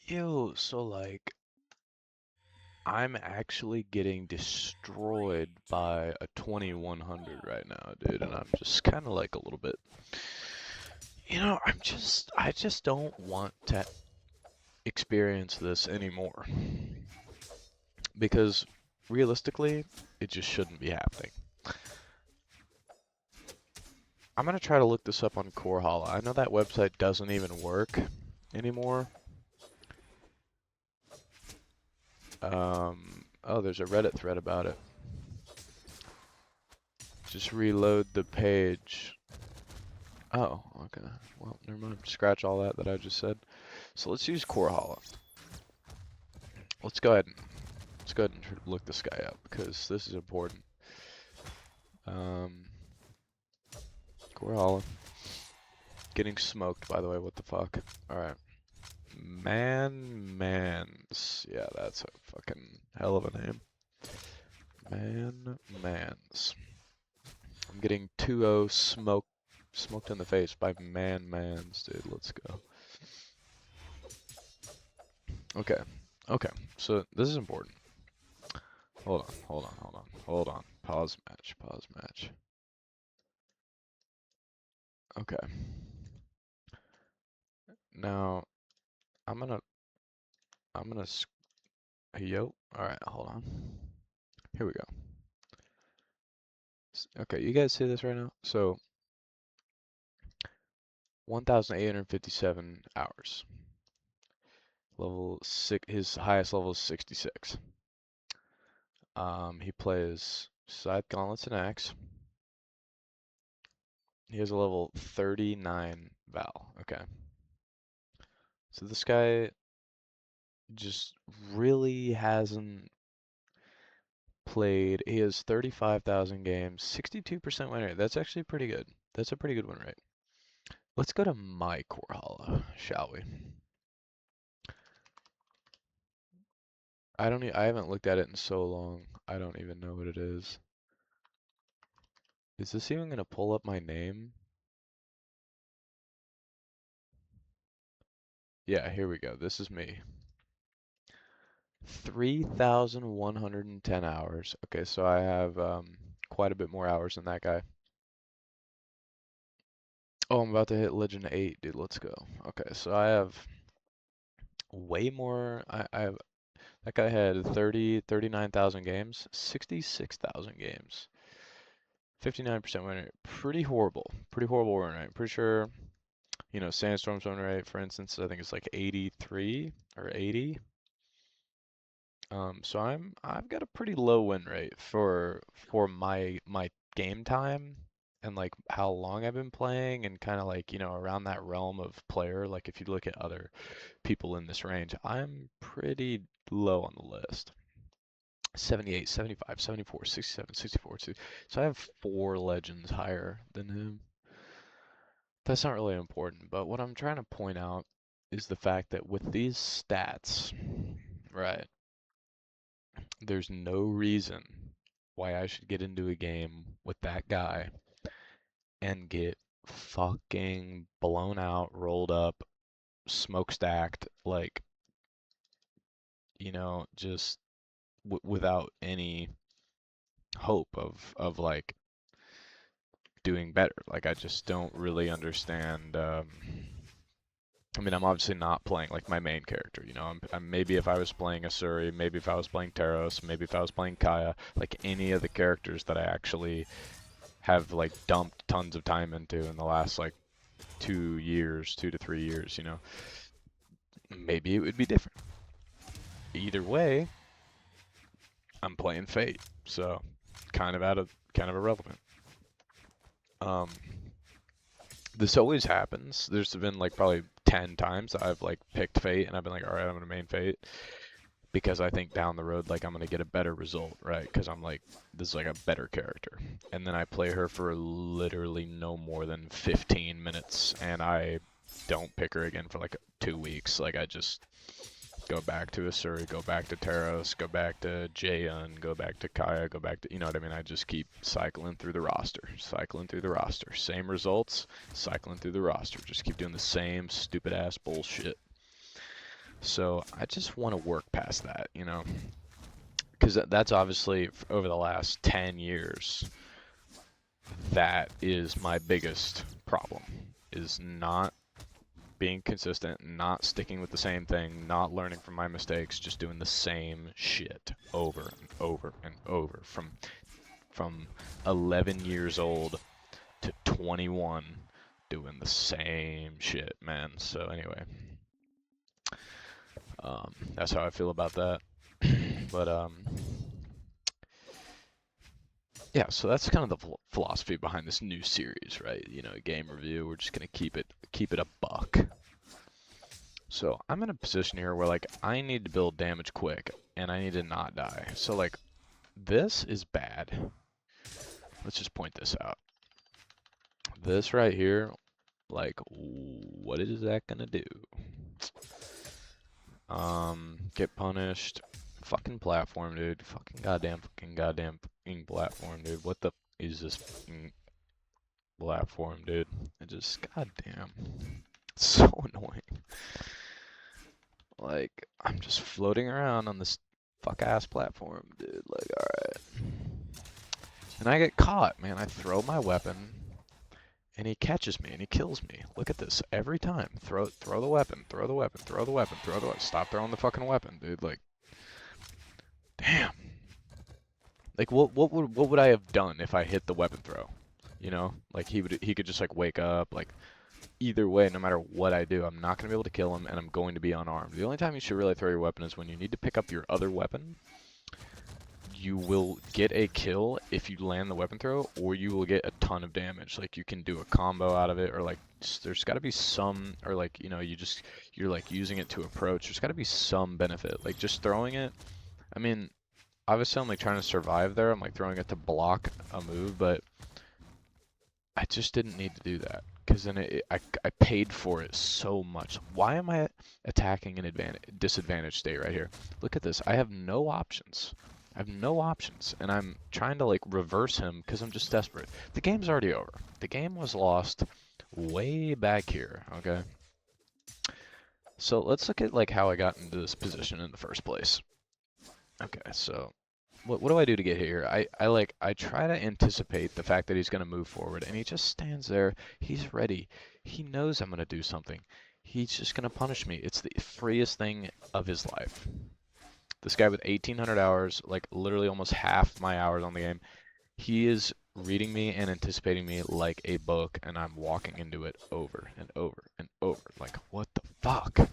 Yo, so like, I'm actually getting destroyed by a 2100 right now, dude, and I'm just kind of like a little bit, I just don't want to experience this anymore because realistically, it just shouldn't be happening. I'm gonna try to look this up on Corehala. I know that website doesn't even work anymore. Oh, there's a Reddit thread about it. Just reload the page. Oh, okay. Well, never mind. Scratch all that I just said. So let's use Corehala. Let's go ahead and look this guy up because this is important. Corehala. Getting smoked, by the way. What the fuck? All right. Mans. Yeah, that's a fucking hell of a name. Mans. I'm getting 2-0 smoked in the face by Mans, dude. Let's go. Okay. Okay. So this is important. Hold on. Pause match. Okay. Now, I'm gonna, yo, alright, hold on. Here we go. Okay, you guys see this right now? So, 1,857 hours. Level 6, his highest level is 66. He plays Scythe, Gauntlets, and Axe. He has a level 39 Val, okay. So this guy just really hasn't played. He has 35,000 games, 62% win rate. That's actually pretty good. That's a pretty good win rate. Let's go to my Corehala, shall we? I haven't looked at it in so long. I don't even know what it is. Is this even gonna pull up my name? Yeah, here we go. This is me. 3,110 hours. Okay, so I have quite a bit more hours than that guy. Oh, I'm about to hit Legend 8, dude. Let's go. Okay, so I have way more. I have that guy had 39,000 games, 66,000 games, 59% win rate. Pretty horrible. Pretty horrible win rate. Pretty sure, Sandstorm's win rate, for instance, I think it's like 83 or 80. So I've got a pretty low win rate for my game time and like how long I've been playing and kind of like, around that realm of player. Like if you look at other people in this range, I'm pretty low on the list. 78, 75, 74, 67, 64. So I have 4 legends higher than him. That's not really important, but what I'm trying to point out is the fact that with these stats, right, there's no reason why I should get into a game with that guy and get fucking blown out, rolled up, smokestacked, like, just without any hope of like doing better. Like I just don't really understand. I mean, I'm obviously not playing like my main character. I'm maybe if I was playing Asuri, maybe if I was playing Taros, maybe if I was playing Kaya, like any of the characters that I actually have like dumped tons of time into in the last like 2 years, 2 to 3 years. Maybe it would be different. Either way, I'm playing Fate, so kind of irrelevant. Um, this always happens. There's been like probably 10 times that I've like picked Fate and I've been like, all right, I'm gonna main Fate because I think down the road like I'm gonna get a better result, right? Because I'm like, this is like a better character, and then I play her for literally no more than 15 minutes, and I don't pick her again for like 2 weeks. Like I just go back to Asuri, go back to Taros, go back to Jaehyun, go back to Kaya, go back to, you know what I mean? I just keep cycling through the roster. Same results, cycling through the roster. Just keep doing the same stupid ass bullshit. So I just want to work past that, you know, because that's obviously over the last 10 years, that is my biggest problem, is not being consistent, not sticking with the same thing, not learning from my mistakes, just doing the same shit over and over and over from 11 years old to 21 doing the same shit, man. So anyway, that's how I feel about that. But yeah, so that's kind of the philosophy behind this new series, right? You know, game review. We're just gonna keep it a buck. So I'm in a position here where like I need to build damage quick and I need to not die. So like this is bad. Let's just point this out. This right here, like what is that gonna do? Get punished. Fucking platform, dude. Fucking goddamn fucking platform, dude. What the is this fucking platform, dude? It just goddamn. It's so annoying. Like, I'm just floating around on this fuck ass platform, dude. Like, alright. And I get caught, man. I throw my weapon and he catches me and he kills me. Look at this. Every time. Throw the weapon, throw the weapon, throw the weapon, throw the weapon. Stop throwing the fucking weapon, dude. Like, damn. Like what would I have done if I hit the weapon throw? You know? Like he could just like wake up, like either way, no matter what I do, I'm not gonna be able to kill him and I'm going to be unarmed. The only time you should really throw your weapon is when you need to pick up your other weapon. You will get a kill if you land the weapon throw, or you will get a ton of damage. Like you can do a combo out of it, or like there's got to be some, or like you know you're like using it to approach. There's got to be some benefit. Like just throwing it. I mean, obviously I'm like trying to survive there. I'm like throwing it to block a move, but I just didn't need to do that because then I paid for it so much. Why am I attacking an disadvantaged state right here? Look at this. I have no options. I have no options, and I'm trying to like reverse him because I'm just desperate. The game's already over. The game was lost way back here, okay? So let's look at like how I got into this position in the first place. Okay, so what do I do to get here? I try to anticipate the fact that he's going to move forward, and he just stands there. He's ready. He knows I'm going to do something. He's just going to punish me. It's the freest thing of his life. This guy with 1,800 hours, like literally almost half my hours on the game, he is reading me and anticipating me like a book, and I'm walking into it over and over and over. Like, what the fuck?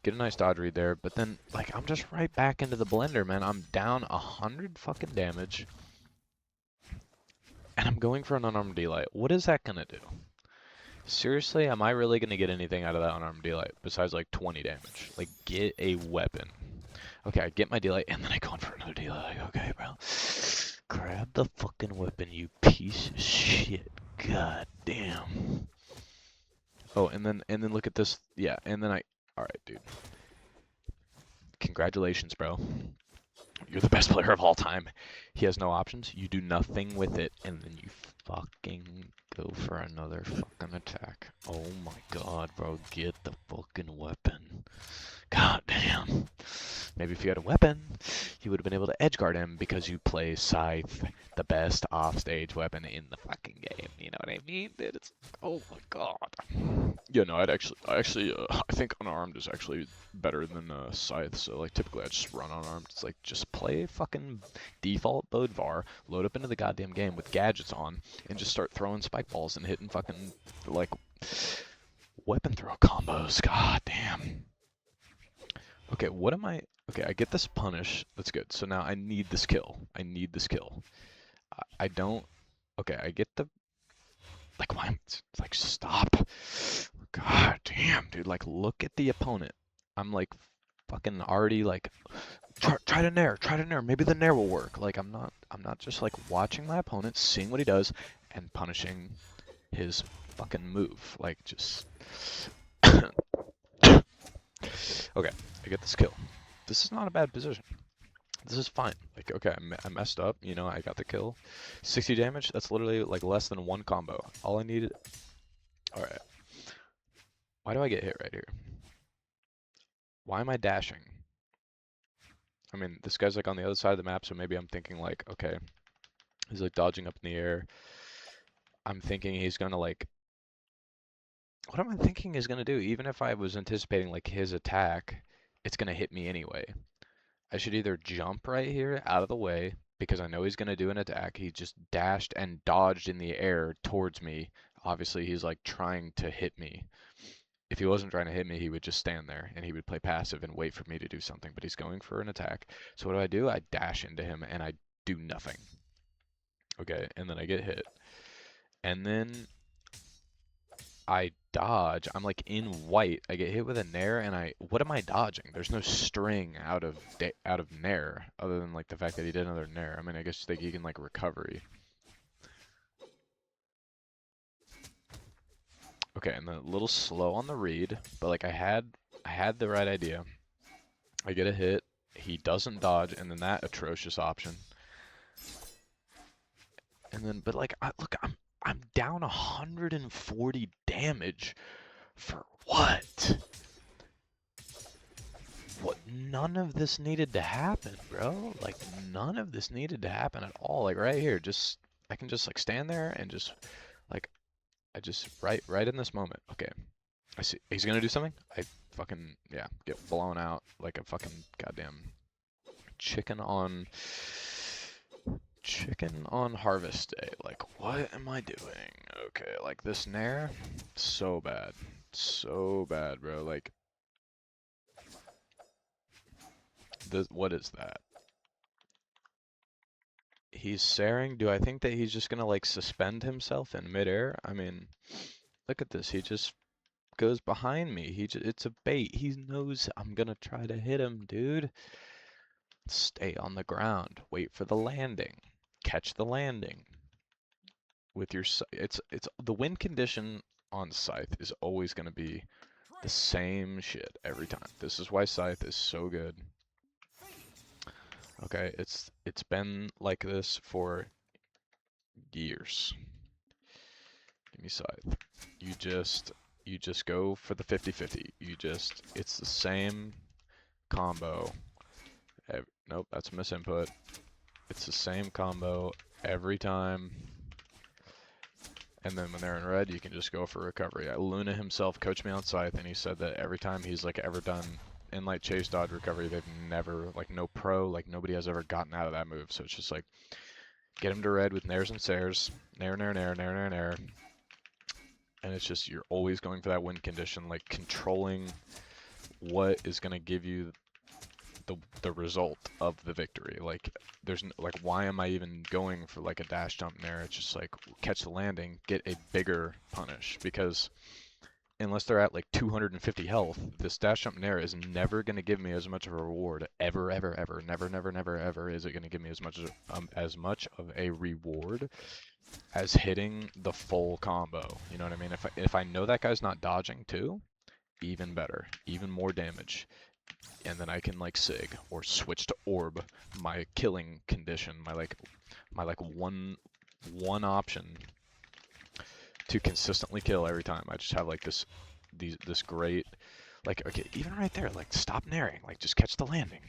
Get a nice dodge read there, but then, like, I'm just right back into the blender, man. I'm down 100 fucking damage, and I'm going for an unarmed delight. What is that gonna do? Seriously, am I really gonna get anything out of that unarmed delight besides, like, 20 damage? Like, get a weapon. Okay, I get my delight, and then I go in for another delight. Like, okay, bro. Grab the fucking weapon, you piece of shit. God damn. Oh, and then look at this. Yeah, and then alright, dude. Congratulations, bro. You're the best player of all time. He has no options. You do nothing with it, and then you fucking go for another fucking attack. Oh my god, bro. Get the fucking weapon. God damn. Maybe if you had a weapon, you would have been able to edgeguard him because you play Scythe, the best offstage weapon in the fucking game. You know what I mean, dude? It's, oh my god. Yeah, no, I think unarmed is actually better than Scythe. So like typically I just run unarmed. It's like just play fucking default Bodvar, load up into the goddamn game with gadgets on, and just start throwing spike balls and hitting fucking like weapon throw combos. God damn. Okay, what am I? Okay, I get this punish. That's good. So now I need this kill. I need this kill. I don't. Okay, I get the. Like, why? Like, stop. God damn, dude. Like, look at the opponent. I'm like, fucking already like. Try to nair. Try to nair. Maybe the nair will work. Like, I'm not just like watching my opponent, seeing what he does, and punishing his fucking move. Like, just. Okay, I get this kill. This is not a bad position. This is fine. Like, okay, I messed up. You know, I got the kill. 60 damage. That's literally like less than one combo. All I needed. All right. Why do I get hit right here? Why am I dashing? I mean, this guy's like on the other side of the map, so maybe I'm thinking like, okay, he's like dodging up in the air. I'm thinking he's gonna like, what am I thinking he's gonna do? Even if I was anticipating like his attack, it's gonna hit me anyway. I should either jump right here out of the way because I know he's gonna do an attack. He just dashed and dodged in the air towards me. Obviously, he's like trying to hit me. If he wasn't trying to hit me, he would just stand there and he would play passive and wait for me to do something. But he's going for an attack. So what do? I dash into him and I do nothing. Okay, and then I get hit. And then I dodge. I'm like in white. I get hit with a nair and what am I dodging? There's no string out of nair other than like the fact that he did another nair. I mean, I guess he can like recovery. Okay, and then a little slow on the read, but like I had the right idea. I get a hit, he doesn't dodge, and then that atrocious option. And then, but like, look, I'm down 140 damage for what? What? None of this needed to happen, bro. Like, none of this needed to happen at all. Like right here, I can just like stand there and just like, right in this moment. Okay, I see. He's gonna do something. I fucking, yeah, get blown out like a fucking goddamn chicken on harvest day. Like, what am I doing? Okay, like this nair, so bad, bro. Like, what is that? He's Saring. Do I think that he's just gonna like suspend himself in midair? I mean, look at this. He just goes behind me. It's a bait. He knows I'm gonna try to hit him, dude. Stay on the ground. Wait for the landing. Catch the landing. With your it's the win condition on Scythe is always gonna be the same shit every time. This is why Scythe is so good. Okay, it's been like this for years. Give me Scythe. You just go for the 50-50. It's the same combo. Nope, that's a misinput. It's the same combo every time. And then when they're in red, you can just go for recovery. Luna himself coached me on Scythe, and he said that every time he's like ever done in like chase dodge recovery, they've never, like no pro, like nobody has ever gotten out of that move. So it's just like, get him to red with nairs and sairs, nair, nair, nair, nair, nair, nair. And it's just, you're always going for that win condition, like controlling what is going to give you the result of the victory. Like, like, why am I even going for like a dash jump nair? It's just like, catch the landing, get a bigger punish, because unless they're at like 250 health, this dash jump nair is never going to give me as much of a reward. Ever, ever, ever. Never, never, never, ever is it going to give me as much of a reward as hitting the full combo. You know what I mean? If I know that guy's not dodging too, even better, even more damage. And then I can like sig or switch to orb, my killing condition, my one option to consistently kill every time. I just have like this great, like, okay, even right there, like stop nairing, like just catch the landing.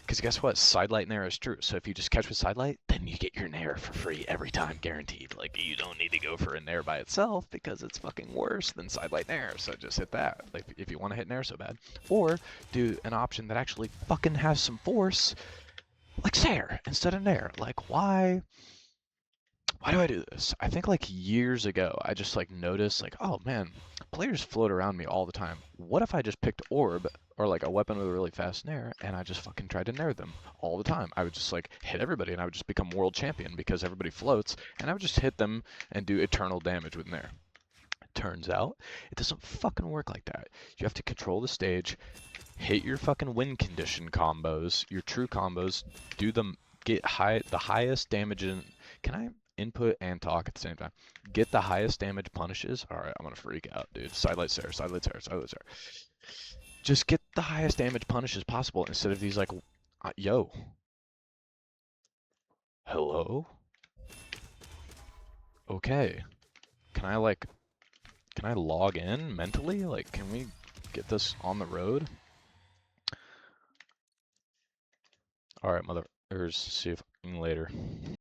Because guess what? Sidelight nair is true. So if you just catch with sidelight, then you get your nair for free every time, guaranteed. Like, you don't need to go for a nair by itself because it's fucking worse than sidelight nair. So just hit that. Like, if you want to hit nair so bad. Or do an option that actually fucking has some force, like Sair instead of nair. Like, why do I do this? I think like years ago, I just like noticed like, oh man, players float around me all the time. What if I just picked orb or like a weapon with a really fast nair and I just fucking tried to nair them all the time? I would just like hit everybody and I would just become world champion because everybody floats and I would just hit them and do eternal damage with nair. Turns out, it doesn't fucking work like that. You have to control the stage, hit your fucking win condition combos, your true combos, do them, get the highest damage in. Can I input and talk at the same time? Get the highest damage punishes. Alright, I'm gonna freak out, dude. Sidelight Sair, sidelight Sair, sidelight Sair. Just get the highest damage punishes possible instead of these like, yo. Hello? Okay. Can I log in mentally? Like, can we get this on the road? All right, motherfuckers. See you fucking later.